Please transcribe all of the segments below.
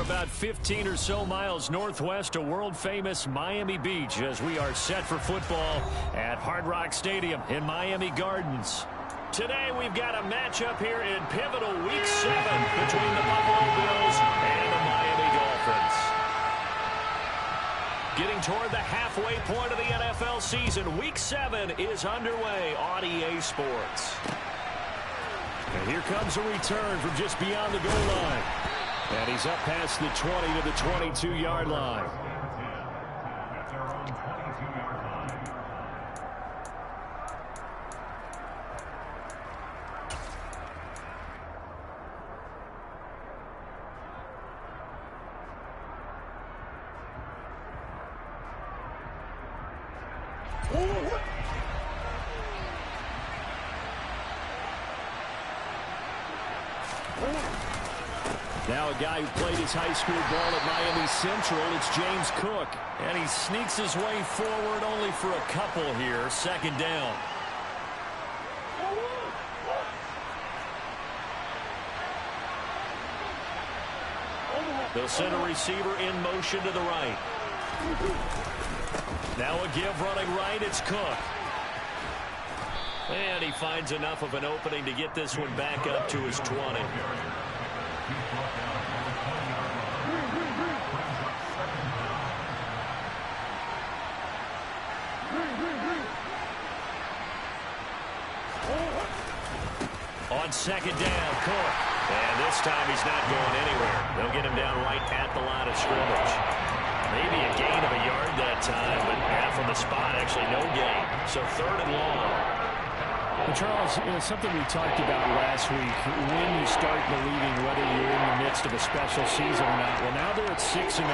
about 15 or so miles northwest of world-famous Miami Beach as we are set for football at Hard Rock Stadium in Miami Gardens. Today we've got a matchup here in pivotal Week 7 between the Buffalo Bills and the Miami Dolphins. Getting toward the halfway point of the NFL season, Week 7 is underway on EA Sports. And here comes a return from just beyond the goal line. And he's up past the 20 to the 22-yard line. Now a guy who played his high school ball at Miami Central, it's James Cook. And he sneaks his way forward only for a couple here, second down. They'll send a receiver in motion to the right. Now a give running right, it's Cook. And he finds enough of an opening to get this one back up to his 20. On second down, Cook. And this time he's not going anywhere. They'll get him down right at the line of scrimmage. Maybe a gain of a yard that time, but half on the spot, actually no gain. So third and long. Well, Charles, something we talked about last week, when you start believing whether you're in the midst of a special season or not. Well, now they're at 6-0.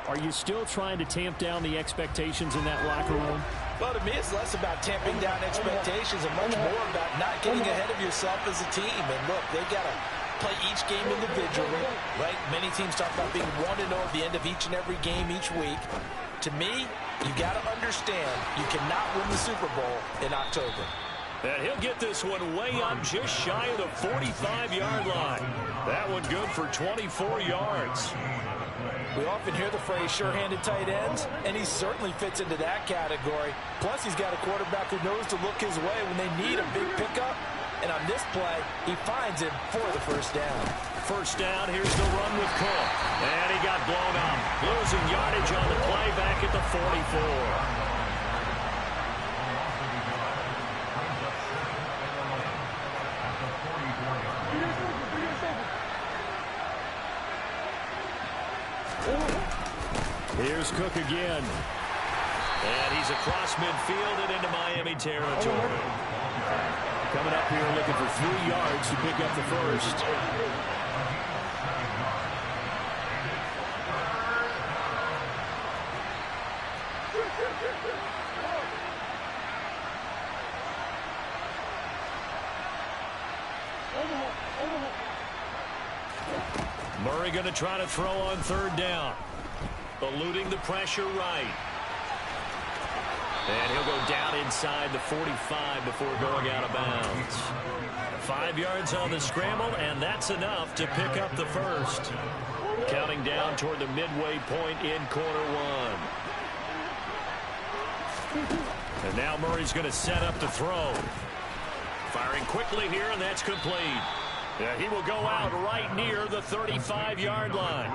Are you still trying to tamp down the expectations in that locker room? Well, to me, it's less about tamping down expectations and much more about not getting ahead of yourself as a team. And look, they've got to play each game individually, right? Many teams talk about being 1-0 at the end of each and every game each week. To me, you got to understand you cannot win the Super Bowl in October. And he'll get this one way up just shy of the 45-yard line. That one good for 24 yards. We often hear the phrase sure-handed tight ends, and he certainly fits into that category. Plus, he's got a quarterback who knows to look his way when they need a big pickup. And on this play, he finds him for the first down. First down, here's the run with Cook. And he got blown up. Losing yardage on the play back at the 44. Here's Cook again. And he's across midfield and into Miami territory. Coming up here looking for 3 yards to pick up the first. Murray going to try to throw on third down. Eluding the pressure right. And he'll go down inside the 45 before going out of bounds. 5 yards on the scramble, and that's enough to pick up the first. Counting down toward the midway point in quarter one. And now Murray's going to set up to throw. Firing quickly here, and that's complete. Yeah, he will go out right near the 35-yard line.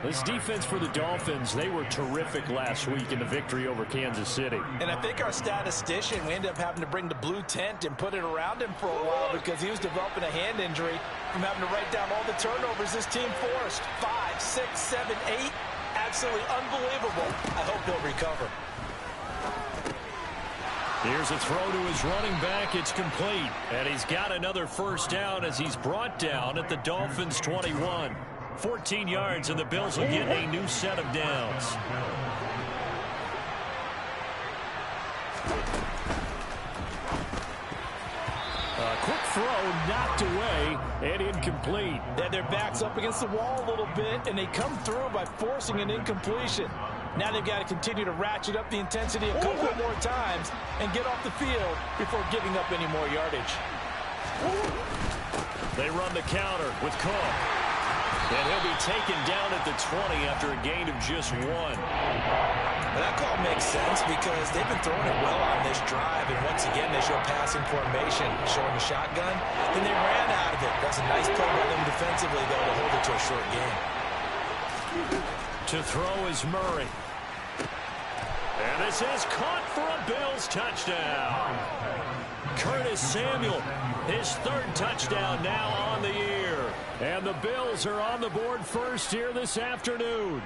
This defense for the Dolphins, they were terrific last week in the victory over Kansas City. And I think our statistician, we ended up having to bring the blue tent and put it around him for a while because he was developing a hand injury from having to write down all the turnovers this team forced. 5, 6, 7, 8. Absolutely unbelievable. I hope he'll recover. Here's a throw to his running back. It's complete. And he's got another first down as he's brought down at the Dolphins' 21. 14 yards, and the Bills will get a new set of downs. A quick throw knocked away and incomplete. Yeah, their back's up against the wall a little bit, and they come through by forcing an incompletion. Now they've got to continue to ratchet up the intensity a couple more times and get off the field before giving up any more yardage. They run the counter with Cook. And he'll be taken down at the 20 after a gain of just 1. Well, that call makes sense because they've been throwing it well on this drive, and once again they show passing formation, showing the shotgun. Then they ran out of it. That's a nice play by them defensively, though, to hold it to a short game. To throw is Murray. And this is caught for a Bills touchdown. Curtis Samuel, his 3rd touchdown now on the year. And the Bills are on the board first here this afternoon.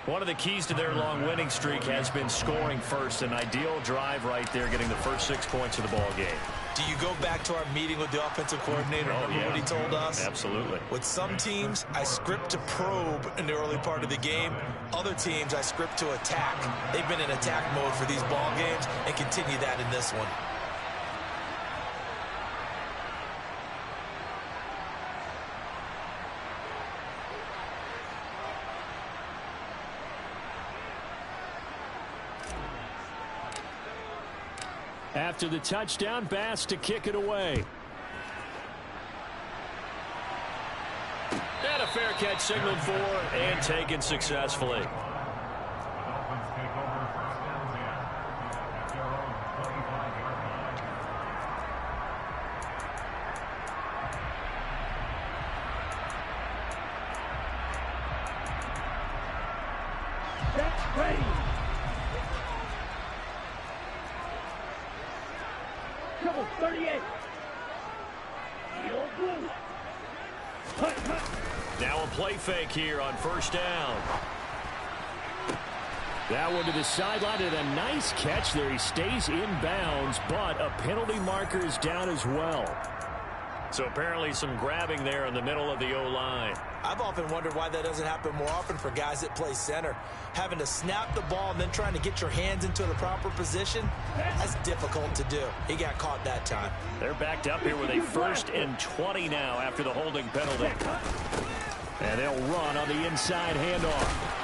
One of the keys to their long winning streak has been scoring first. An ideal drive right there, getting the first 6 points of the ball game. Do you go back to our meeting with the offensive coordinator? Remember what he told us? Absolutely. With some teams, I script to probe in the early part of the game. Other teams, I script to attack. They've been in attack mode for these ball games and continue that in this one. After the touchdown, Bass to kick it away. And a fair catch signaled for and taken successfully. Ready. Trouble 38. Now a play fake here on first down. That one to the sideline and a nice catch there. He stays in bounds, but a penalty marker is down as well. So apparently some grabbing there in the middle of the O-line. I've often wondered why that doesn't happen more often for guys that play center. Having to snap the ball and then trying to get your hands into the proper position, that's difficult to do. He got caught that time. They're backed up here with a 1st and 20 now after the holding penalty. And they'll run on the inside handoff.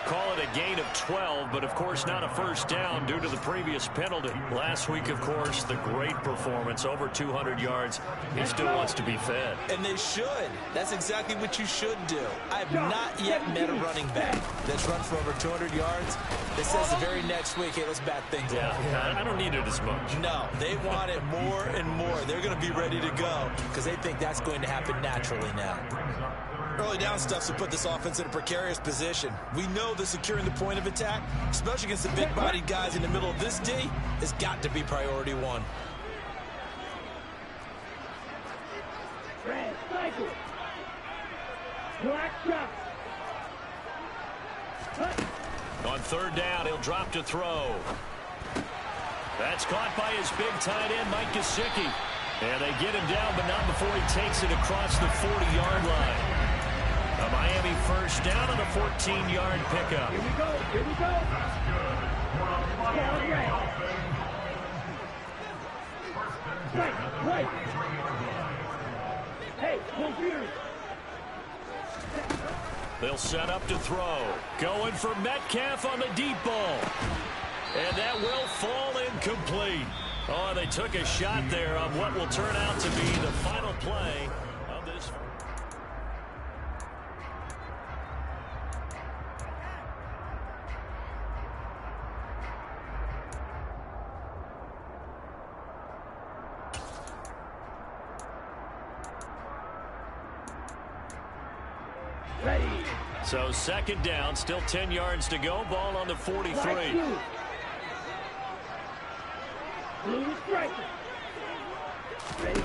Call it a gain of 12, but of course not a first down due to the previous penalty. Last week, of course, the great performance, over 200 yards. He still wants to be fed. And they should. That's exactly what you should do. I have not yet met a running back that's run for over 200 yards that says the very next week, hey, let's bat things up. I don't need it as much. No, they want it more and more. They're going to be ready to go because they think that's going to happen naturally now. Early down stuff to put this offense in a precarious position. We know that securing the point of attack, especially against the big-bodied guys in the middle of this D, has got to be priority one. Red cycle. Black shot. On third down, he'll drop to throw. That's caught by his big tight end, Mike Gesicki. And they get him down, but not before he takes it across the 40-yard line. A Miami first down on a 14-yard pickup. Here we go. Here we go. Right. Hey, computer. They'll set up to throw. Going for Metcalf on the deep ball. And that will fall incomplete. Oh, they took a shot there on what will turn out to be the final play of this. Ready. So second down, still 10 yards to go. Ball on the 43. Blue striker. Ready.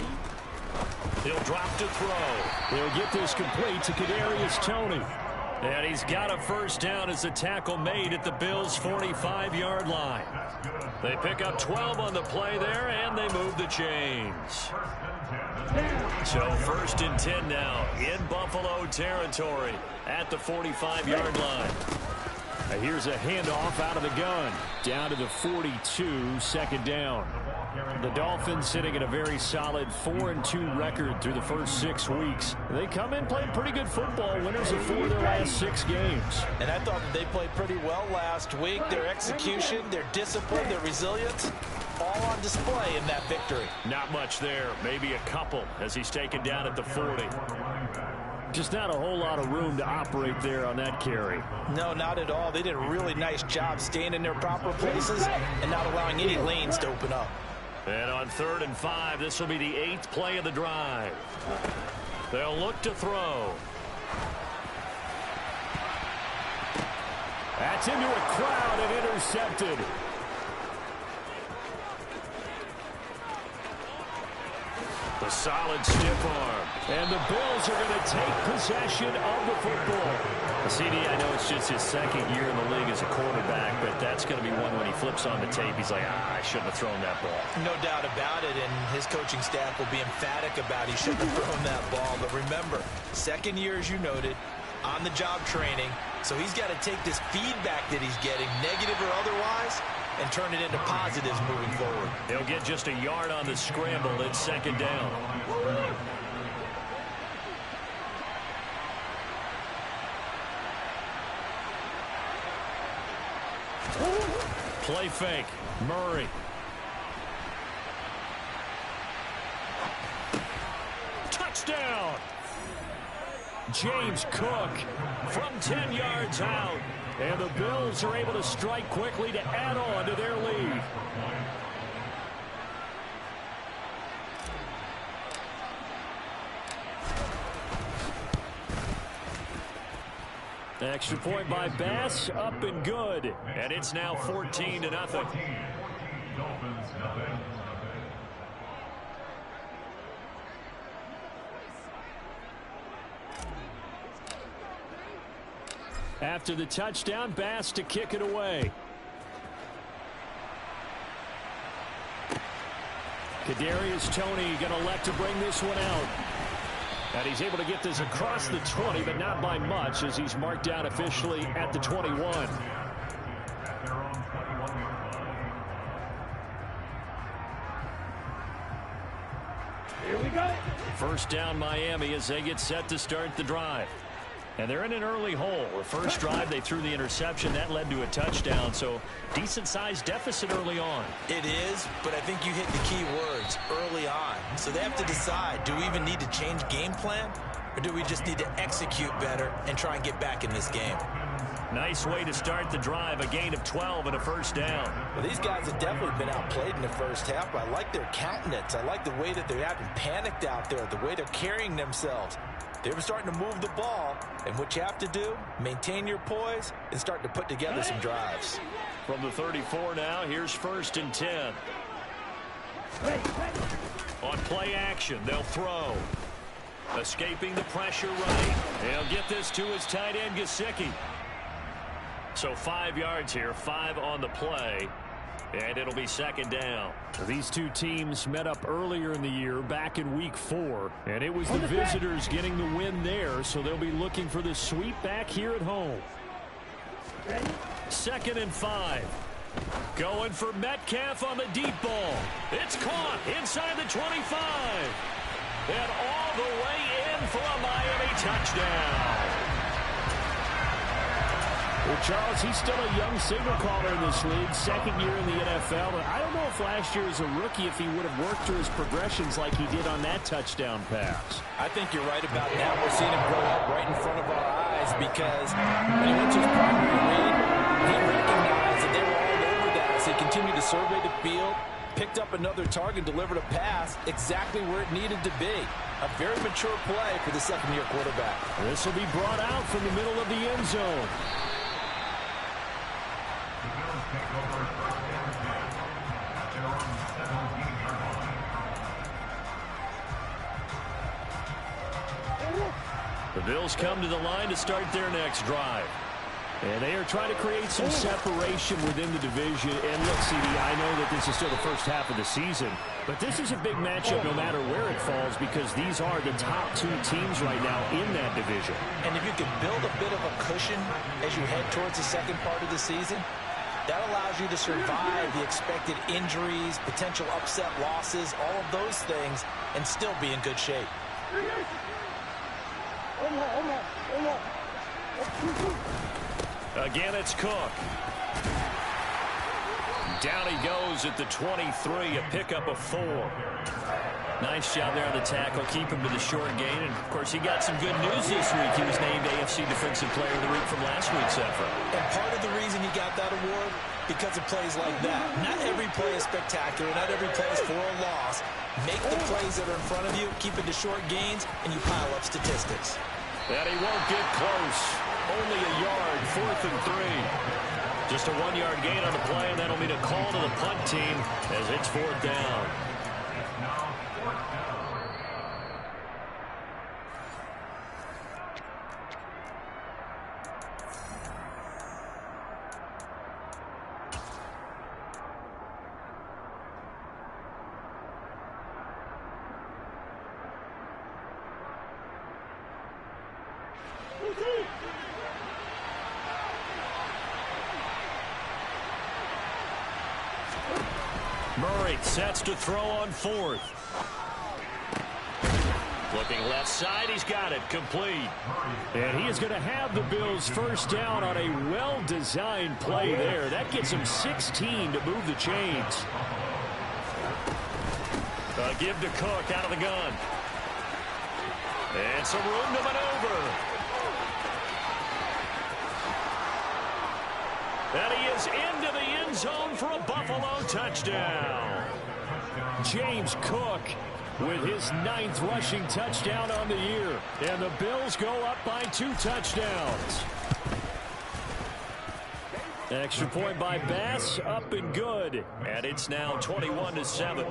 He'll drop to throw. They'll get this complete to Kadarius Toney. And he's got a first down as the tackle made at the Bills' 45-yard line. They pick up 12 on the play there, and they move the chains. So 1st and 10 now in Buffalo territory at the 45-yard line. Now here's a handoff out of the gun. Down to the 42, second down. The Dolphins sitting at a very solid 4-2 record through the first 6 weeks. They come in playing pretty good football, winners of 4 of their last 6 games. And I thought that they played pretty well last week. Their execution, their discipline, their resilience, all on display in that victory. Not much there, maybe a couple as he's taken down at the 40. Just not a whole lot of room to operate there on that carry. No, not at all. They did a really nice job staying in their proper places and not allowing any lanes to open up. And on 3rd and 5, this will be the 8th play of the drive. They'll look to throw. That's into a crowd and intercepted. The solid stiff arm. And the Bills are going to take possession of the football. CD, I know it's just his 2nd year in the league as a quarterback, but that's going to be one when he flips on the tape. He's like, I shouldn't have thrown that ball. No doubt about it, and his coaching staff will be emphatic about he shouldn't have thrown that ball. But remember, 2nd year, as you noted, on-the-job training. So he's got to take this feedback that he's getting, negative or otherwise, and turn it into positives moving forward. He'll get just a yard on the scramble. It's 2nd down. Play fake. Murray. Touchdown. James Cook from 10 yards out. And the Bills are able to strike quickly to add on to their lead. Extra point by Bass, up and good. And it's now 14-0. After the touchdown, Bass to kick it away. Kadarius Toney going to elect to bring this one out. And he's able to get this across the 20, but not by much, as he's marked down officially at the 21. Here we go. First down Miami as they get set to start the drive. And they're in an early hole. The first drive, they threw the interception. That led to a touchdown, so decent-sized deficit early on. It is, but I think you hit the key words, early on. So they have to decide, do we even need to change game plan, or do we just need to execute better and try and get back in this game? Nice way to start the drive, a gain of 12 and a first down. Well, these guys have definitely been outplayed in the first half, but I like their countenance. I like the way that they haven't panicked out there, the way they're carrying themselves. They were starting to move the ball, and what you have to do, maintain your poise and start to put together some drives. From the 34 now, here's 1st and 10. On play action, they'll throw. Escaping the pressure right. They'll get this to his tight end, Gesicki. So 5 yards here, 5 on the play. And it'll be 2nd down. These two teams met up earlier in the year, back in week 4. And it was the visitors getting the win there, so they'll be looking for the sweep back here at home. 2nd and 5. Going for Metcalf on the deep ball. It's caught inside the 25. And all the way in for a Miami touchdown. Well, Charles, he's still a young signal caller in this league, 2nd year in the NFL. But I don't know if last year as a rookie, if he would have worked through his progressions like he did on that touchdown pass. I think you're right about that. We're seeing him grow up right in front of our eyes because when he went to his primary read, he recognized that they were all over that as he continued to survey the field, picked up another target, delivered a pass exactly where it needed to be. A very mature play for the 2nd-year quarterback. This will be brought out from the middle of the end zone. The Bills come to the line to start their next drive. And they are trying to create some separation within the division. And look, CD, I know that this is still the first half of the season, but this is a big matchup no matter where it falls because these are the top 2 teams right now in that division. And if you can build a bit of a cushion as you head towards the second part of the season, that allows you to survive the expected injuries, potential upset losses, all of those things, and still be in good shape. Again, it's Cook. Down he goes at the 23, a pickup of 4. Nice job there on the tackle. Keep him to the short gain. And, of course, he got some good news this week. He was named AFC Defensive Player of the Week from last week's effort. And part of the reason he got that award, because of plays like that. Not every play is spectacular. Not every play is for a loss. Make the plays that are in front of you, keep it to short gains, and you pile up statistics. And he won't get close. Only a yard, 4th and 3. Just a 1-yard gain on the play, and that'll mean a call to the punt team as it's 4th down. Murray sets to throw on 4th. Looking left side, he's got it, complete. And he is going to have the Bills first down on a well-designed play there. That gets him 16 to move the chains. Give to Cook out of the gun. And some room to maneuver. And he is into the end zone for a Buffalo touchdown. James Cook with his 9th rushing touchdown on the year. And the Bills go up by 2 touchdowns. Extra point by Bass, up and good. And it's now 21-7.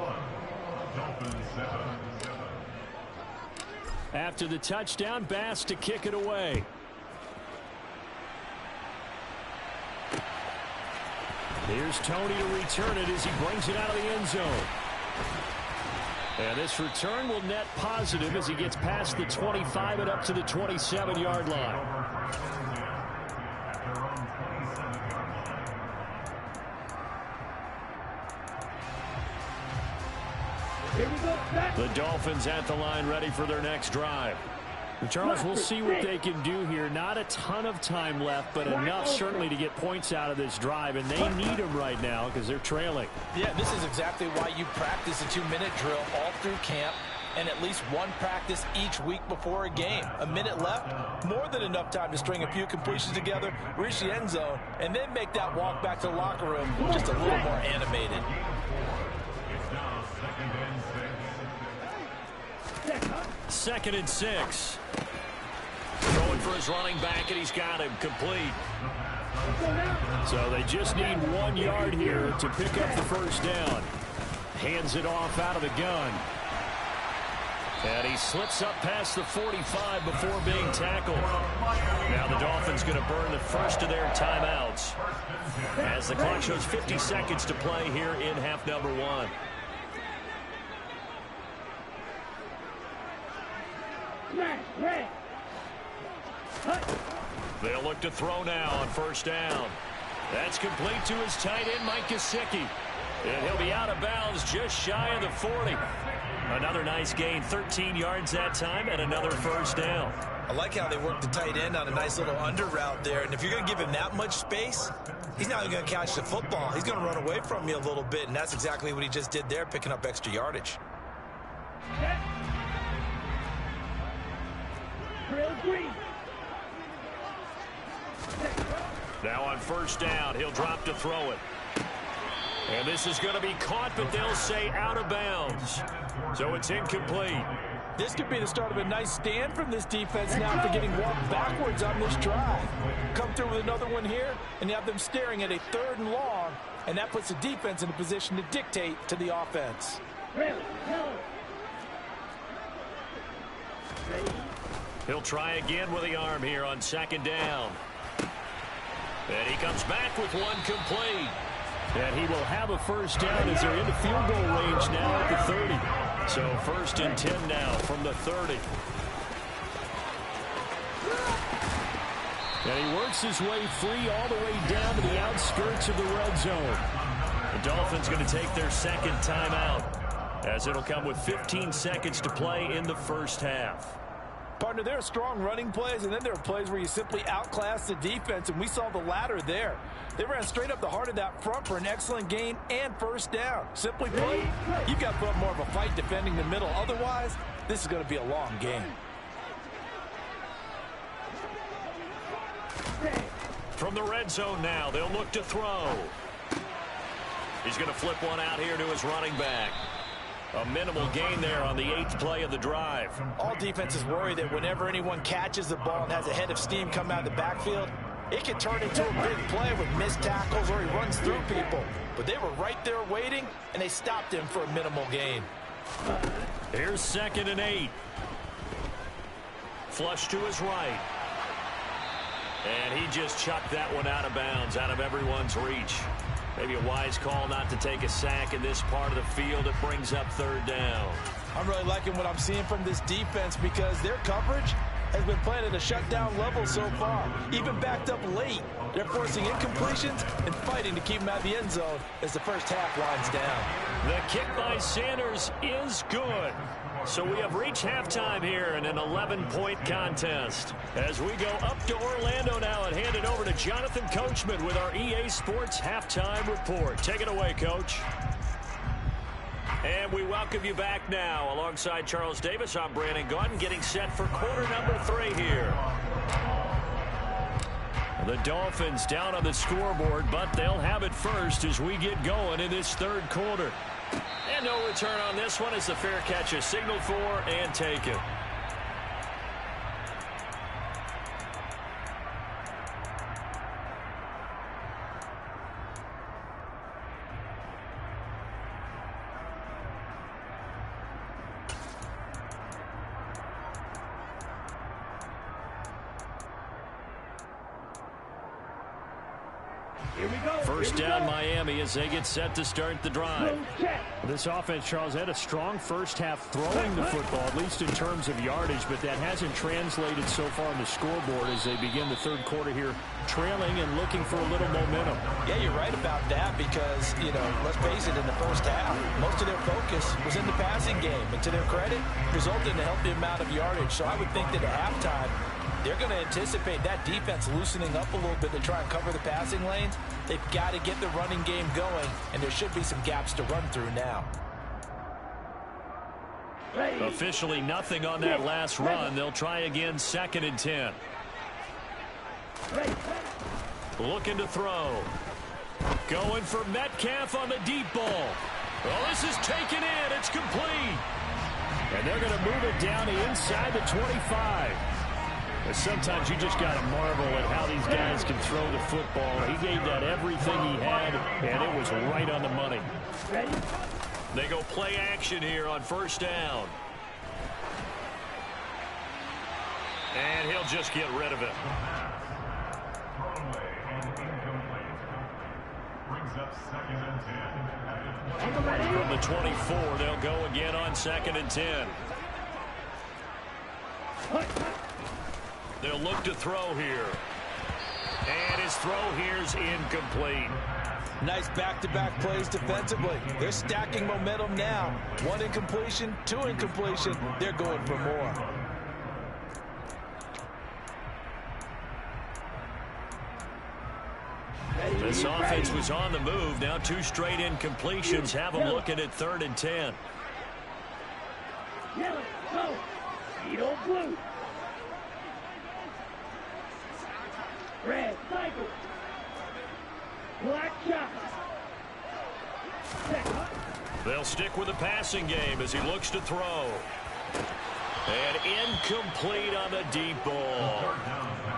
After the touchdown, Bass to kick it away. Here's Tony to return it as he brings it out of the end zone. And this return will net positive as he gets past the 25 and up to the 27-yard line. The Dolphins at the line ready for their next drive. Charles, we'll see what they can do here. Not a ton of time left, but enough certainly to get points out of this drive, and they need them right now because they're trailing. Yeah, this is exactly why you practice a 2-minute drill all through camp and at least one practice each week before a game. A minute left, more than enough time to string a few completions together, reach the end zone, and then make that walk back to the locker room just a little more animated. Second and 6. Throwing for his running back, and he's got him complete. So they just need 1 yard here to pick up the first down. Hands it off out of the gun. And he slips up past the 45 before being tackled. Now the Dolphins going to burn the first of their timeouts as the clock shows 50 seconds to play here in half number 1. They'll look to throw now on first down. That's complete to his tight end, Mike Gesicki. And he'll be out of bounds just shy of the 40. Another nice gain, 13 yards that time, and another first down. I like how they work the tight end on a nice little under route there. And if you're going to give him that much space, he's not even going to catch the football. He's going to run away from you a little bit, and that's exactly what he just did there, picking up extra yardage. Now on first down, he'll drop to throw it. And this is going to be caught, but they'll say out of bounds. So it's incomplete. This could be the start of a nice stand from this defense now for getting walked backwards on this drive. Come through with another one here, and you have them staring at a 3rd and long, and that puts the defense in a position to dictate to the offense. He'll try again with the arm here on second down. And he comes back with one complete. And he will have a first down as they're into field goal range now at the 30. So 1st and 10 now from the 30. And he works his way free all the way down to the outskirts of the red zone. The Dolphins going to take their second timeout as it'll come with 15 seconds to play in the first half. Partner, there are strong running plays, and then there are plays where you simply outclass the defense, and we saw the latter there. They ran straight up the heart of that front for an excellent gain and first down. Simply put, you've got to put up more of a fight defending the middle. Otherwise, this is going to be a long game. From the red zone now, they'll look to throw. He's going to flip one out here to his running back. A minimal gain there on the 8th play of the drive. All defenses worry that whenever anyone catches the ball and has a head of steam come out of the backfield, it can turn into a big play with missed tackles or he runs through people. But they were right there waiting, and they stopped him for a minimal gain. Here's 2nd and 8. Flush to his right. And he just chucked that one out of bounds, out of everyone's reach. Maybe a wise call not to take a sack in this part of the field. It brings up 3rd down. I'm really liking what I'm seeing from this defense because their coverage has been playing at a shutdown level so far. Even backed up late, they're forcing incompletions and fighting to keep them out of the end zone as the first half winds down. The kick by Sanders is good. So we have reached halftime here in an 11-point contest. As we go up to Orlando now and hand it over to Jonathan Coachman with our EA Sports Halftime Report. Take it away, Coach. And we welcome you back now. Alongside Charles Davis, I'm Brandon Gaudin, getting set for quarter number 3 here. The Dolphins down on the scoreboard, but they'll have it first as we get going in this 3rd quarter. And no return on this one as the fair catch is signaled for and taken. First down Miami as they get set to start the drive. This offense, Charles, had a strong first half throwing the football, at least in terms of yardage, but that hasn't translated so far on the scoreboard as they begin the 3rd quarter here, trailing and looking for a little momentum. Yeah, you're right about that because, let's face it, in the first half, most of their focus was in the passing game. And to their credit, resulted in a healthy amount of yardage. So I would think that at halftime, they're going to anticipate that defense loosening up a little bit to try and cover the passing lanes. They've got to get the running game going, and there should be some gaps to run through now. Officially nothing on that last run. They'll try again 2nd and 10. Looking to throw. Going for Metcalf on the deep ball. Well, this is taken in. It's complete. And they're going to move it down to inside the 25. But sometimes you just got to marvel at how these guys can throw the football. He gave that everything he had, and it was right on the money. They go play action here on 1st down. And he'll just get rid of it. From the 24, they'll go again on 2nd and 10. They'll look to throw here. And his throw here's incomplete. Nice back-to-back plays defensively. They're stacking momentum now. 1 incompletion, 2 incompletion. They're going for more. This offense was on the move. Now 2 straight incompletions have them looking at 3rd and 10. Yellow, go. Yellow, blue. Red, cycle. Black shot. They'll stick with the passing game as he looks to throw. And incomplete on the deep ball.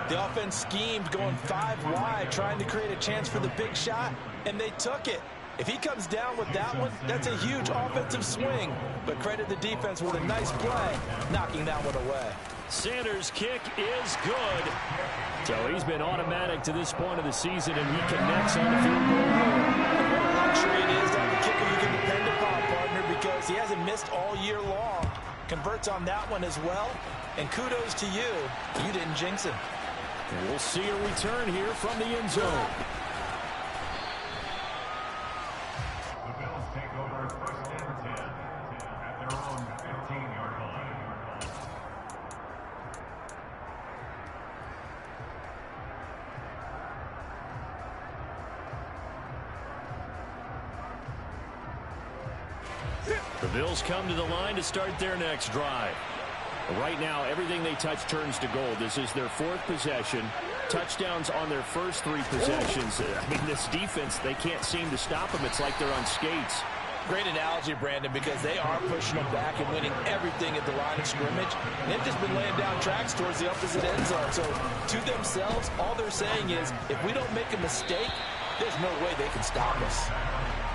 The offense schemed going 5 wide, trying to create a chance for the big shot, and they took it. If he comes down with that one, that's a huge offensive swing. But credit the defense with a nice play, knocking that one away. Sanders' kick is good. So he's been automatic to this point of the season, and he connects on the field goal. What a luxury it is to have a kicker you can depend upon, partner, because he hasn't missed all year long. Converts on that one as well. And kudos to you. You didn't jinx him. And we'll see a return here from the end zone. The Bills take over 1st and 10 at their own 15-yard line. The Bills come to the line to start their next drive. Right now, everything they touch turns to gold. This is their 4th possession. Touchdowns on their first 3 possessions. I mean, this defense, they can't seem to stop them. It's like they're on skates. Great analogy, Brandon, because they are pushing them back and winning everything at the line of scrimmage. They've just been laying down tracks towards the opposite end zone. So to themselves, all they're saying is, if we don't make a mistake, there's no way they can stop us.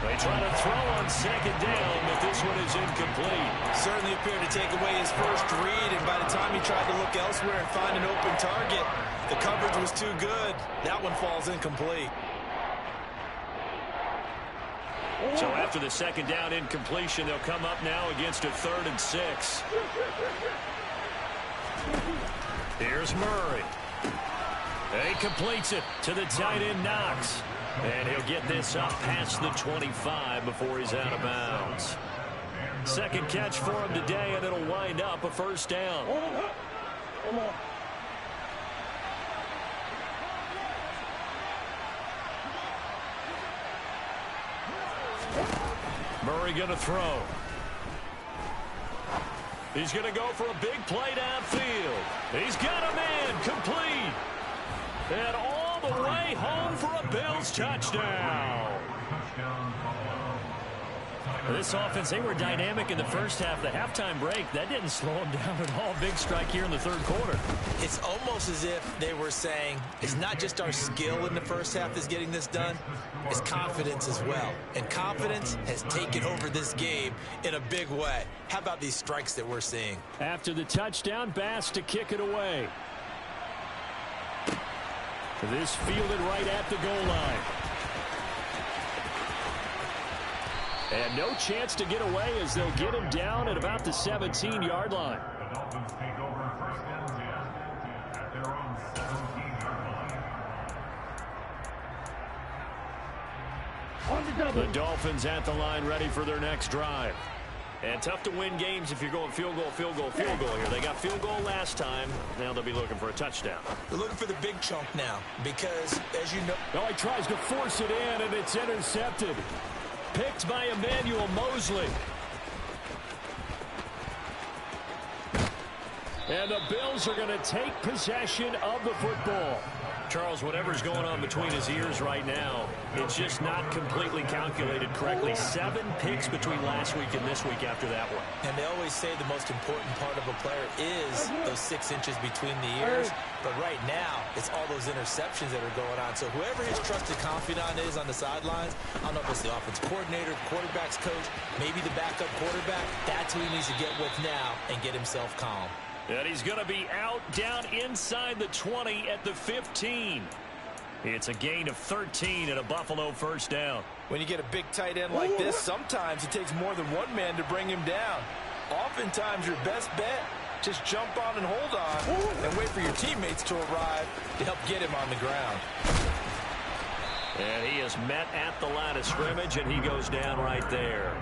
They try to throw on 2nd down, but this one is incomplete. Certainly appeared to take away his first read, and by the time he tried to look elsewhere and find an open target, the coverage was too good. That one falls incomplete. So after the 2nd down incompletion, they'll come up now against a 3rd and 6. Here's Murray. He completes it to the tight end, Knox. And he'll get this up past the 25 before he's out of bounds. 2nd catch for him today, and it'll wind up a 1st down. Murray going to throw. He's going to go for a big play downfield. He's got a man complete. And all the way home for a Bills touchdown. This offense, they were dynamic in the first half. The halftime break, that didn't slow them down at all. Big strike here in the 3rd quarter. It's almost as if they were saying, it's not just our skill in the first half that's getting this done, it's confidence as well. And confidence has taken over this game in a big way. How about these strikes that we're seeing? After the touchdown, Bass to kick it away. This fielded right at the goal line. And no chance to get away as they'll get him down at about the 17-yard line. The Dolphins take over 1st and 10 at their own 17-yard line. The Dolphins at the line, ready for their next drive. And tough to win games if you're going field goal, field goal, field goal here. They got field goal last time. Now they'll be looking for a touchdown. They're looking for the big chunk now because, as you know... Oh, he tries to force it in, and it's intercepted. Picked by Emmanuel Mosley. And the Bills are going to take possession of the football. Charles, whatever's going on between his ears right now, it's just not completely calculated correctly. 7 picks between last week and this week after that one. And they always say the most important part of a player is those 6 inches between the ears. But right now, it's all those interceptions that are going on. So whoever his trusted confidant is on the sidelines, I don't know if it's the offensive coordinator, the quarterback's coach, maybe the backup quarterback, that's who he needs to get with now and get himself calm. And he's going to be out down inside the 20 at the 15. It's a gain of 13 and a Buffalo 1st down. When you get a big tight end like this, sometimes it takes more than one man to bring him down. Oftentimes, your best bet, just jump on and hold on and wait for your teammates to arrive to help get him on the ground. And he is met at the line of scrimmage, and he goes down right there.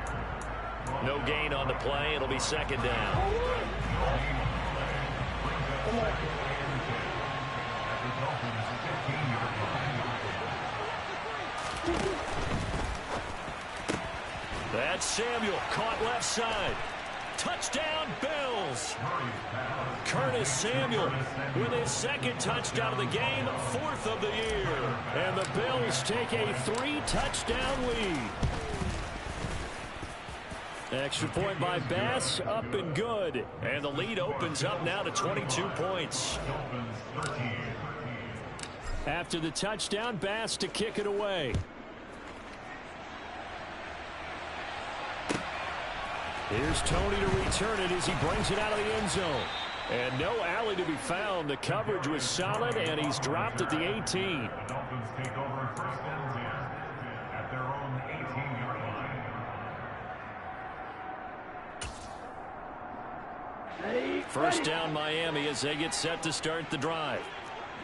No gain on the play. It'll be 2nd down. That's Samuel, caught left side. Touchdown, Bills. Curtis Samuel with his 2nd touchdown of the game, 4th of the year. And the Bills take a 3-touchdown lead. Extra point by Bass, up and good. And the lead opens up now to 22 points. After the touchdown, Bass to kick it away. Here's Tony to return it as he brings it out of the end zone. And no alley to be found. The coverage was solid, and he's dropped at the 18. The Dolphins take over 1st and 10 at their own 18-yard line. 1st down Miami as they get set to start the drive.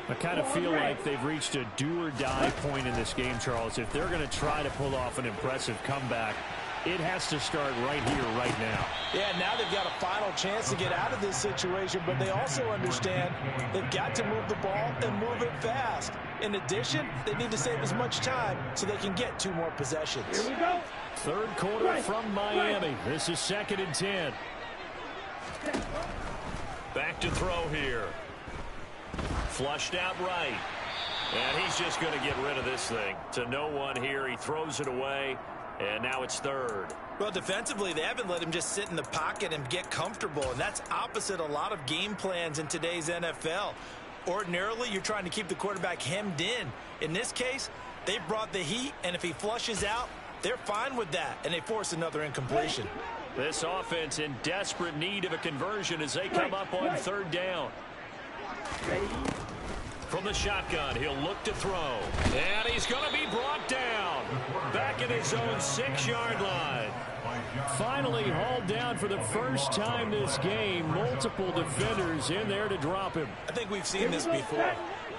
I kind of feel like they've reached a do-or-die point in this game, Charles. If they're going to try to pull off an impressive comeback, it has to start right here, right now. Yeah, now they've got a final chance to get out of this situation, but they also understand they've got to move the ball and move it fast. In addition, they need to save as much time so they can get 2 more possessions. Here we go. Third quarter from Miami. This is 2nd and 10. Back to throw here. Flushed out right. And he's just going to get rid of this thing. To no one here. He throws it away. And now it's 3rd. Well, defensively, they haven't let him just sit in the pocket and get comfortable. And that's opposite a lot of game plans in today's NFL. Ordinarily, you're trying to keep the quarterback hemmed in. In this case, they brought the heat. And if he flushes out, they're fine with that. And they force another incompletion. This offense in desperate need of a conversion as they come up on 3rd down. From the shotgun, he'll look to throw. And he's going to be brought down. Back in his own 6-yard line. Finally hauled down for the first time this game. Multiple defenders in there to drop him. I think we've seen this before.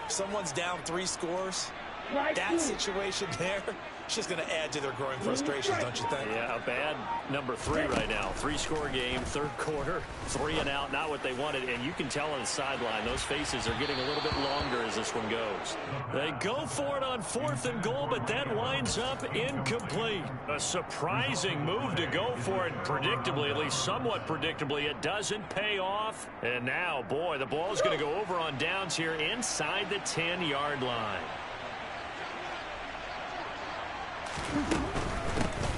Someone's down 3 scores. That situation there, it's just going to add to their growing frustrations, don't you think? Yeah, a bad number 3 right now. 3-score game, 3rd quarter, 3 and out, not what they wanted. And you can tell on the sideline, those faces are getting a little bit longer as this one goes. They go for it on 4th and goal, but that winds up incomplete. A surprising move to go for it predictably, at least somewhat predictably. It doesn't pay off. And now, boy, the ball's going to go over on downs here inside the 10-yard line.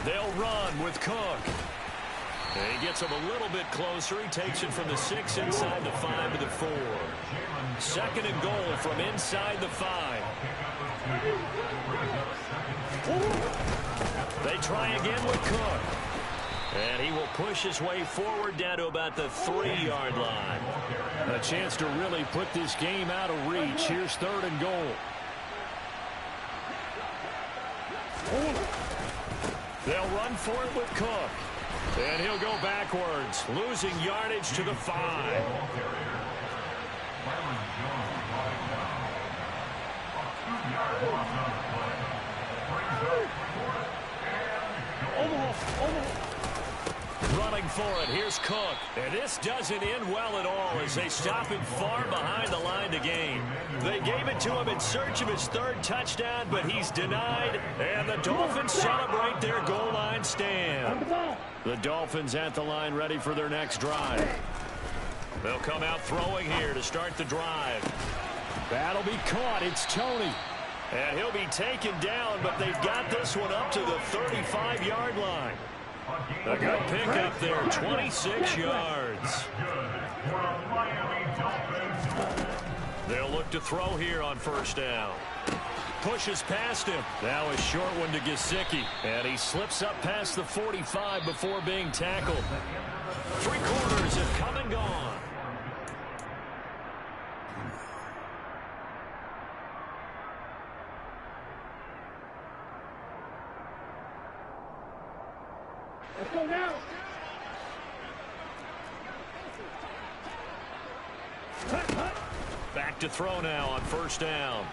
They'll run with Cook. And he gets him a little bit closer. He takes it from the 6 inside the 5 to the 4. 2nd and goal from inside the 5. They try again with Cook. And he will push his way forward down to about the 3-yard line. A chance to really put this game out of reach. Here's 3rd and goal. They'll run for it with Cook. And he'll go backwards, losing yardage to the 5. Running for it, here's Cook. And this doesn't end well at all as they stop him far behind the line to gain. They gave it to him in search of his 3rd touchdown, but he's denied. And the Dolphins celebrate their goal line stand. The Dolphins at the line ready for their next drive. They'll come out throwing here to start the drive. That'll be caught. It's Tony. And he'll be taken down, but they've got this one up to the 35-yard line. A good pickup there, 26 yards. They'll look to throw here on 1st down. Pushes past him. Now a short one to Gesicki. And he slips up past the 45 before being tackled. 3 quarters have come and gone. Let's go now. Back to throw now on 1st down.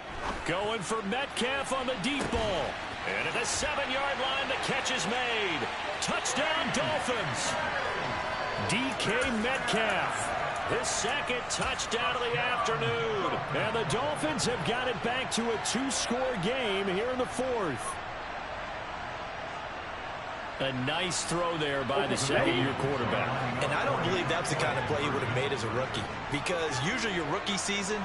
Going for Metcalf on the deep ball. And at the 7-yard line, the catch is made. Touchdown, Dolphins. DK Metcalf. His 2nd touchdown of the afternoon. And the Dolphins have got it back to a 2-score game here in the 4th. A nice throw there by the 2nd-year quarterback. And I don't believe that's the kind of play he would have made as a rookie, because usually your rookie season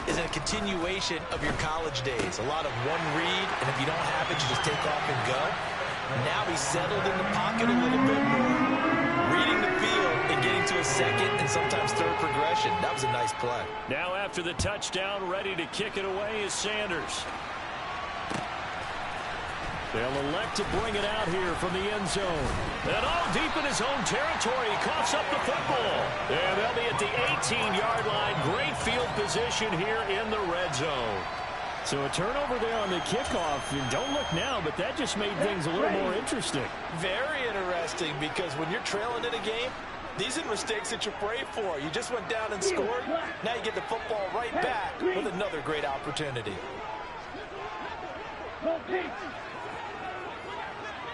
is a continuation of your college days. A lot of one read, and if you don't have it, you just take off and go. Now he's settled in the pocket a little bit more, reading the field and getting to a 2nd and sometimes 3rd progression. That was a nice play. Now after the touchdown, ready to kick it away is Sanders. They'll elect to bring it out here from the end zone. And all deep in his own territory, he coughs up the football. And they'll be at the 18-yard line. Great field position here in the red zone. So a turnover there on the kickoff. And don't look now, but that just made things a little more interesting. Very interesting, because when you're trailing in a game, these are mistakes that you pray for. You just went down and scored. Now you get the football right back with another great opportunity. Go, Pete.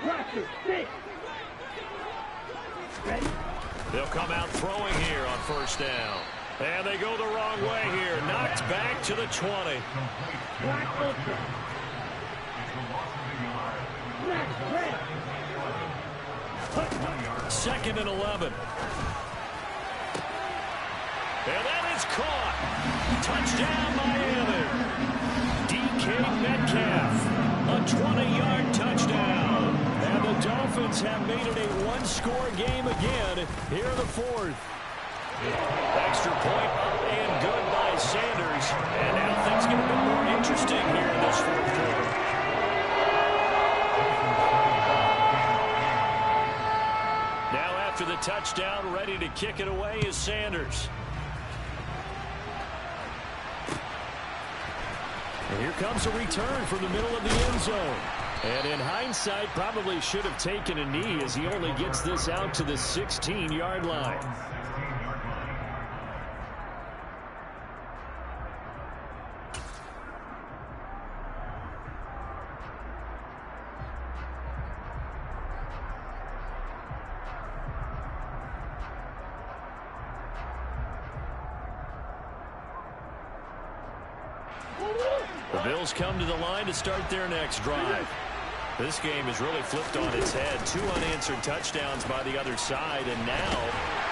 Roger, 6. Ready? They'll come out throwing here on 1st down. And they go the wrong way here. Knocked back to the 20. Second and 11. And that is caught. Touchdown, Miami. DK Metcalf. A 20-yard touchdown. And the Dolphins have made it a one-score game again here in the fourth. Extra point up and good by Sanders. And now things get a bit more interesting here in this fourth quarter. Now after the touchdown, ready to kick it away is Sanders. And here comes a return from the middle of the end zone. And in hindsight, probably should have taken a knee as he only gets this out to the 16-yard line. The Bills come to the line to start their next drive. This game is really flipped on its head. 2 unanswered touchdowns by the other side, and now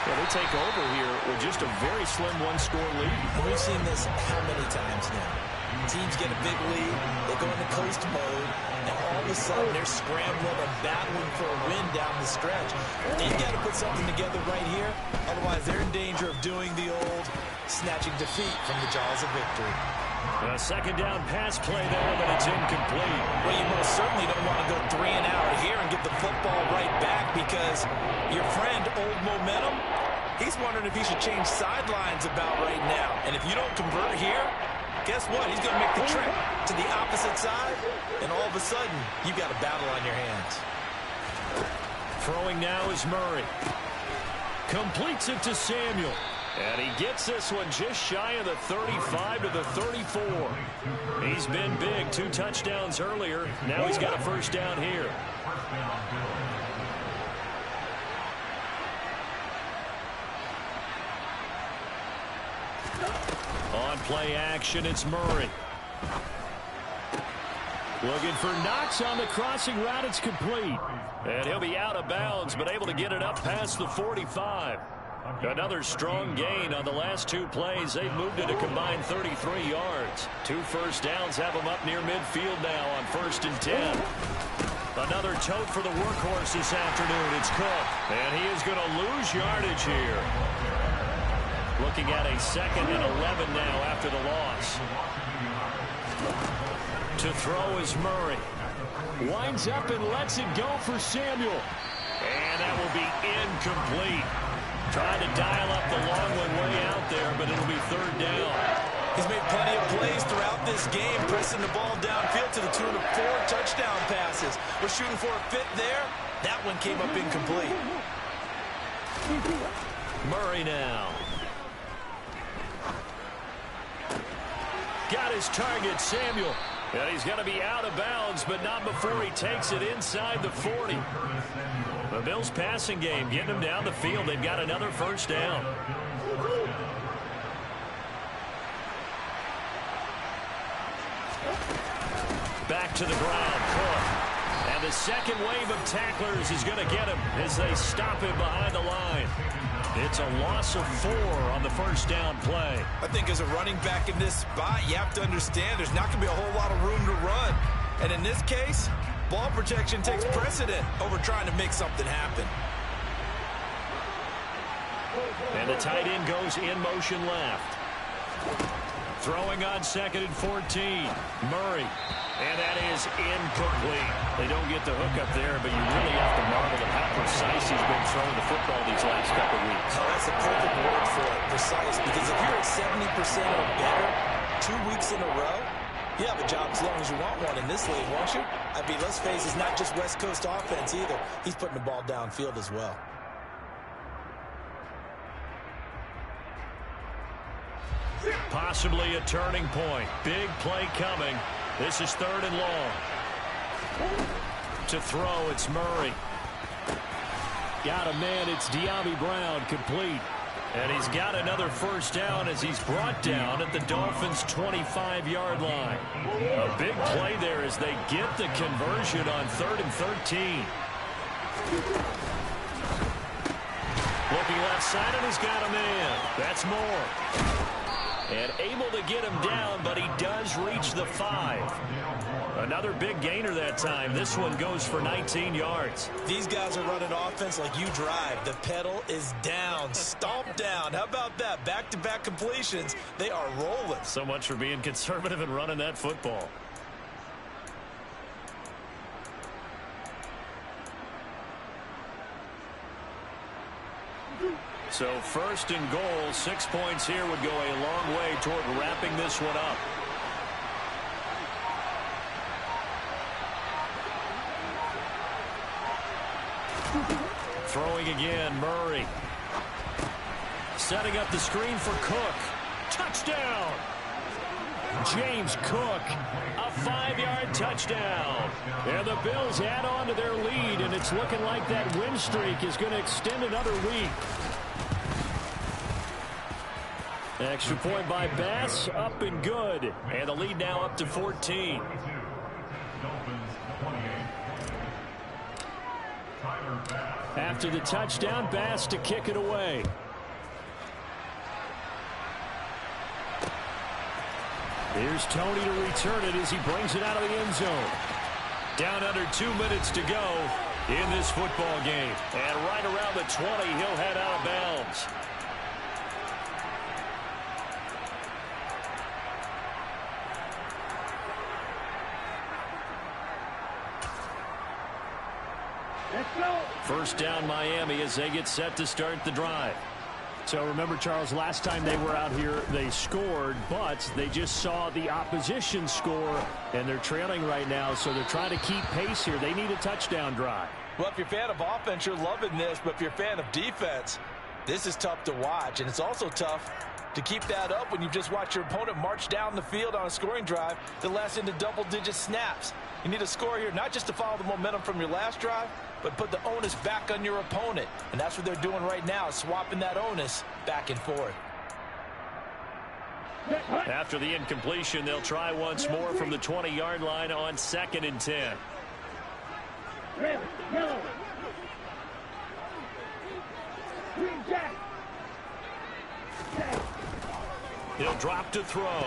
they take over here with just a very slim one-score lead. We've seen this how many times now? Teams get a big lead, they go into coast mode, and all of a sudden they're scrambling and battling for a win down the stretch. They've got to put something together right here, otherwise they're in danger of doing the old snatching defeat from the jaws of victory. A second down pass play there, but it's incomplete. Well, you most certainly don't want to go 3 and out here and get the football right back, because your friend, Old Momentum, he's wondering if he should change sidelines about right now. And if you don't convert here, guess what? He's going to make the trip to the opposite side, and all of a sudden, you've got a battle on your hands. Throwing now is Murray. Completes it to Samuel. And he gets this one just shy of the 35 to the 34. He's been big. 2 touchdowns earlier. Now he's got a first down here. On play action, it's Murray. Looking for Knox on the crossing route. It's complete. And he'll be out of bounds, but able to get it up past the 45. Another strong gain on the last 2 plays. They've moved it a combined 33 yards. 2 first downs have them up near midfield now on 1st and 10. Another tote for the workhorse this afternoon. It's Cook. And he is going to lose yardage here. Looking at a 2nd and 11 now after the loss. To throw is Murray. Winds up and lets it go for Samuel. And that will be incomplete. Trying to dial up the long one way out there, but it'll be 3rd down. He's made plenty of plays throughout this game, pressing the ball downfield to the tune of 4 touchdown passes. We're shooting for a 5th there. That one came up incomplete. Murray now. Got his target, Samuel. And he's going to be out of bounds, but not before he takes it inside the 40. The Bills' passing game getting them down the field. They've got another first down. Back to the ground, Cook. And the second wave of tacklers is going to get him as they stop him behind the line. It's a loss of 4 on the first down play. I think as a running back in this spot, you have to understand there's not going to be a whole lot of room to run. And in this case, ball protection takes precedent over trying to make something happen. And the tight end goes in motion left. Throwing on 2nd and 14. Murray. And that is incomplete. They don't get the hook up there, but you really have to marvel at how precise he's been throwing the football these last couple weeks. Oh, that's a perfect word for it, precise. Because if you're at 70% or better 2 weeks in a row, you have a job as long as you want one in this league, won't you? I mean, let's face it, it's not just West Coast offense either. He's putting the ball downfield as well. Possibly a turning point. Big play coming. This is 3rd and long. To throw, it's Murray. Got a man, it's De'Ami Brown, complete. And he's got another first down as he's brought down at the Dolphins' 25-yard line. A big play there as they get the conversion on 3rd and 13. Looking left side, and he's got a man. That's Moore. And able to get him down, but he does reach the 5. Another big gainer that time. This one goes for 19 yards. These guys are running offense like you drive. The pedal is down, stomped down. How about that? Back-to-back completions. They are rolling. So much for being conservative and running that football. So 1st and goal, 6 points here would go a long way toward wrapping this one up. Throwing again, Murray. Setting up the screen for Cook. Touchdown! James Cook, a 5-yard touchdown. And the Bills add on to their lead, and it's looking like that win streak is going to extend another week. Extra point by Bass, up and good. And the lead now up to 14. After the touchdown, Bass to kick it away. Here's Tony to return it as he brings it out of the end zone. Down under 2 minutes to go in this football game. And right around the 20, he'll head out of bounds. First down Miami as they get set to start the drive. So remember, Charles, last time they were out here, they scored, but they just saw the opposition score, and they're trailing right now, so they're trying to keep pace here. They need a touchdown drive. Well, if you're a fan of offense, you're loving this, but if you're a fan of defense, this is tough to watch, and it's also tough to keep that up when you just watch your opponent march down the field on a scoring drive that lasts into double-digit snaps. You need a score here, not just to follow the momentum from your last drive, but put the onus back on your opponent. And that's what they're doing right now, swapping that onus back and forth. After the incompletion, they'll try once more from the 20-yard line on 2nd and 10. He'll drop to throw.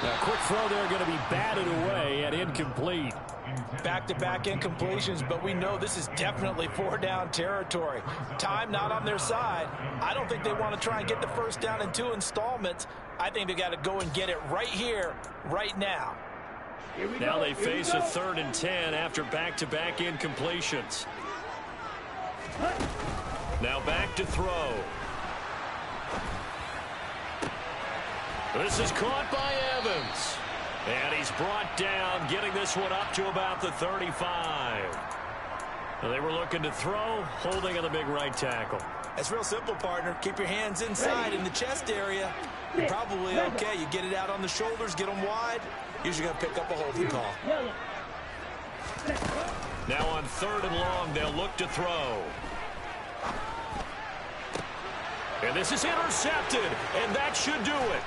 A quick throw there going to be batted away and incomplete. Back-to-back incompletions, but we know this is definitely 4-down territory. Time not on their side. I don't think they want to try and get the first down in 2 installments. I think they got to go and get it right here, right now. Now they face a 3rd and 10 after back-to-back incompletions. Now back to throw. This is caught by Evans. And he's brought down, getting this one up to about the 35. And they were looking to throw, holding on the big right tackle. It's real simple, partner. Keep your hands inside in the chest area. You're probably okay. You get it out on the shoulders, get them wide. Usually going to pick up a holding call. Now on 3rd and long, they'll look to throw. And this is intercepted, and that should do it.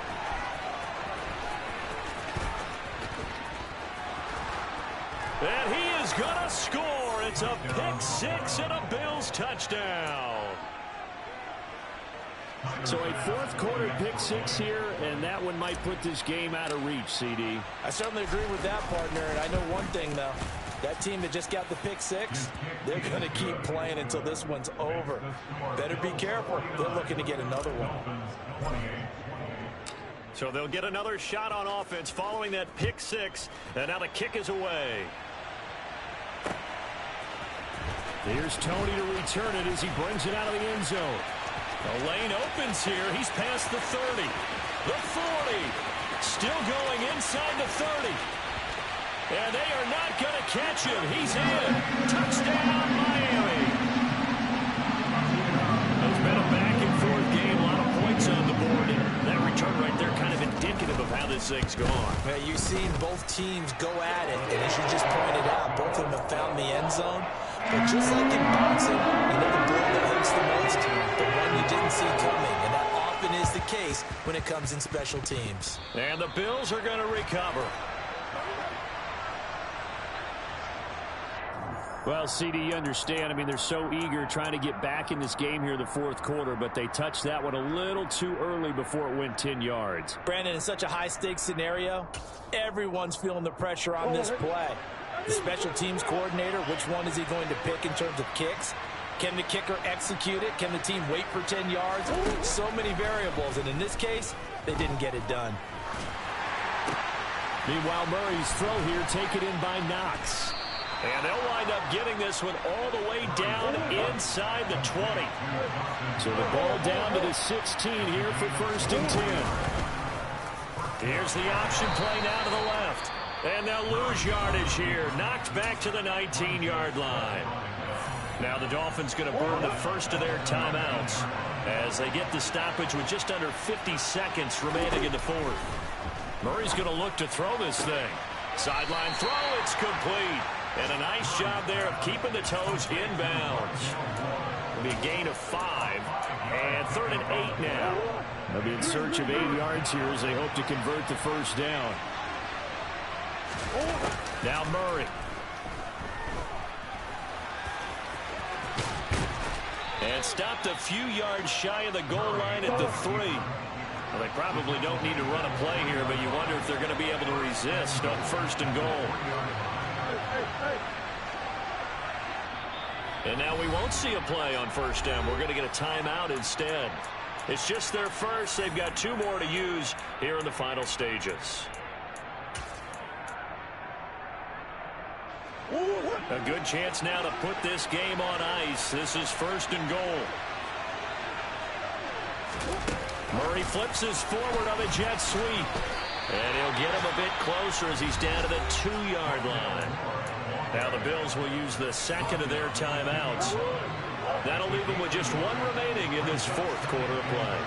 And he is going to score. It's a pick-6 and a Bills touchdown. So a 4th quarter pick-6 here, and that one might put this game out of reach, CD. I certainly agree with that, partner. And I know one thing, though. That team that just got the pick-6, they're going to keep playing until this one's over. Better be careful. They're looking to get another one. So they'll get another shot on offense following that pick-6, and now the kick is away. Here's Tony to return it as he brings it out of the end zone. The lane opens here. He's past the 30. The 40. Still going inside the 30. And they are not going to catch him. He's in. Touchdown, Miami. It's been a back-and-forth game. A lot of points on the board. And that return right there kind of indicative of how this thing's gone. Yeah, you've seen both teams go at it. And as you just pointed out, both of them have found the end zone. But just like in boxing, you know the blow that hurts the most? The one you didn't see coming. And that often is the case when it comes in special teams. And the Bills are going to recover. Well, CD, you understand. I mean, they're so eager trying to get back in this game here in the fourth quarter, but they touched that one a little too early before it went 10 yards. Brandon, in such a high-stakes scenario, everyone's feeling the pressure on this play. The special teams coordinator, which one is he going to pick in terms of kicks? Can the kicker execute it? Can the team wait for 10 yards? So many variables, and in this case, they didn't get it done. Meanwhile, Murray's throw here taken in by Knox. And they'll wind up getting this one all the way down inside the 20. So the ball down to the 16 here for 1st and 10. Here's the option play now to the left. And they'll lose yardage here. Knocked back to the 19-yard line. Now the Dolphins going to burn the first of their timeouts as they get the stoppage with just under 50 seconds remaining in the fourth. Murray's going to look to throw this thing. Sideline throw, it's complete. And a nice job there of keeping the toes inbounds. It'll be a gain of 5. And 3rd and 8 now. They'll be in search of 8 yards here as they hope to convert the first down. Now Murray. And stopped a few yards shy of the goal line at the 3. Well, they probably don't need to run a play here, but you wonder if they're going to be able to resist on 1st and goal. And now we won't see a play on 1st down. We're going to get a timeout instead. It's just their first. They've got 2 more to use here in the final stages. A good chance now to put this game on ice. This is 1st and goal. Murray flips his forward on a jet sweep. And he'll get him a bit closer as he's down to the 2-yard line. Now the Bills will use the second of their timeouts. That'll leave them with just 1 remaining in this 4th quarter of play.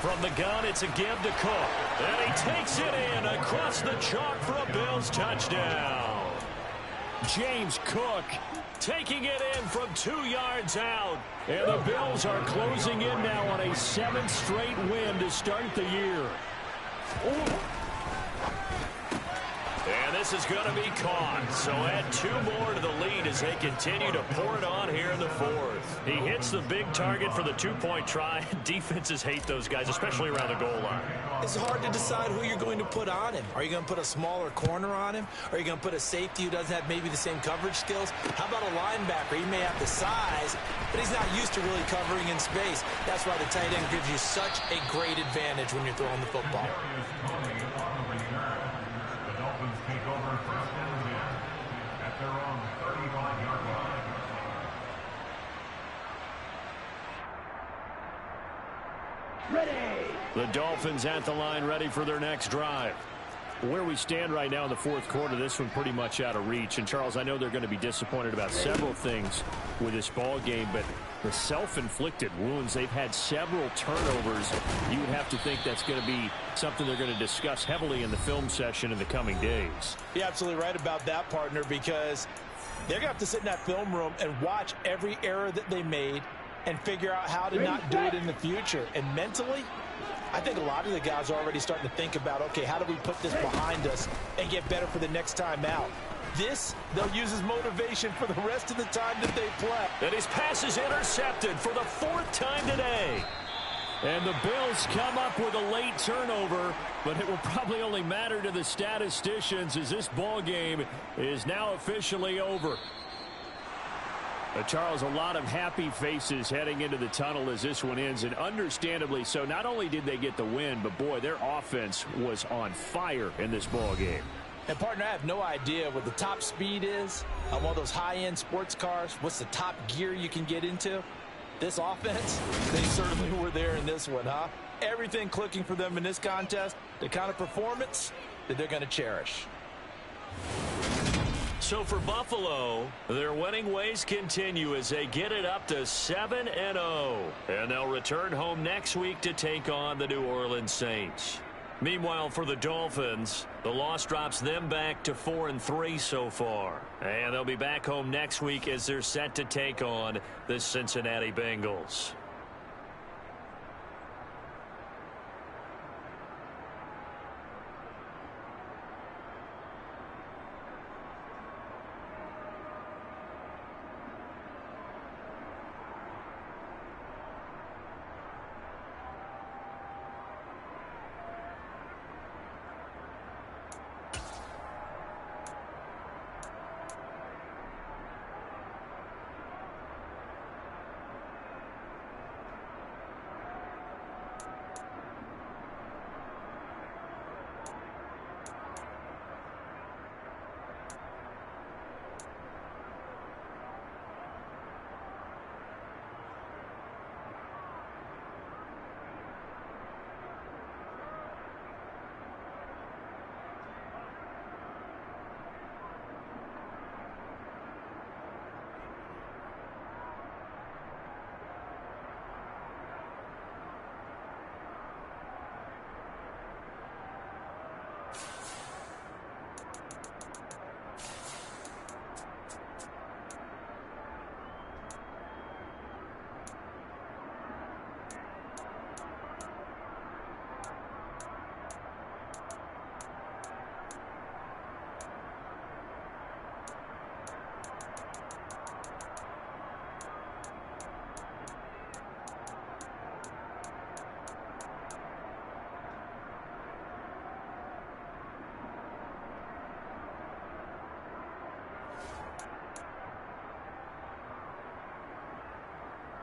From the gun, it's a give to Cook. And he takes it in across the chalk for a Bills touchdown. James Cook taking it in from 2 yards out. And the Bills are closing in now on a 7th straight win to start the year. And this is going to be caught. So add 2 more to the lead as they continue to pour it on here in the 4th. He hits the big target for the 2-point try. Defenses hate those guys, especially around the goal line. It's hard to decide who you're going to put on him. Are you going to put a smaller corner on him? Are you going to put a safety who doesn't have maybe the same coverage skills? How about a linebacker? He may have the size, but he's not used to really covering in space. That's why the tight end gives you such a great advantage when you're throwing the football. Take over 1st and 10 at their own 35-yard line. Ready. The Dolphins at the line, ready for their next drive. Where we stand right now in the 4th quarter, this one pretty much out of reach. And, Charles, I know they're going to be disappointed about several things with this ball game, but the self-inflicted wounds, they've had several turnovers. You would have to think that's going to be something they're going to discuss heavily in the film session in the coming days. You're absolutely right about that, partner, because they're going to have to sit in that film room and watch every error that they made and figure out how to not do it in the future. And mentally, I think a lot of the guys are already starting to think about, okay, how do we put this behind us and get better for the next time out? This, they'll use as motivation for the rest of the time that they play. And his pass is intercepted for the 4th time today. And the Bills come up with a late turnover, but it will probably only matter to the statisticians as this ball game is now officially over. Charles, a lot of happy faces heading into the tunnel as this one ends, and understandably so. Not only did they get the win, but, boy, their offense was on fire in this ball game. And, partner, I have no idea what the top speed is on one of those high-end sports cars. What's the top gear you can get into? This offense, they certainly were there in this one, huh? Everything clicking for them in this contest, the kind of performance that they're going to cherish. So for Buffalo, their winning ways continue as they get it up to 7-0. And they'll return home next week to take on the New Orleans Saints. Meanwhile, for the Dolphins, the loss drops them back to 4-3 so far. And they'll be back home next week as they're set to take on the Cincinnati Bengals.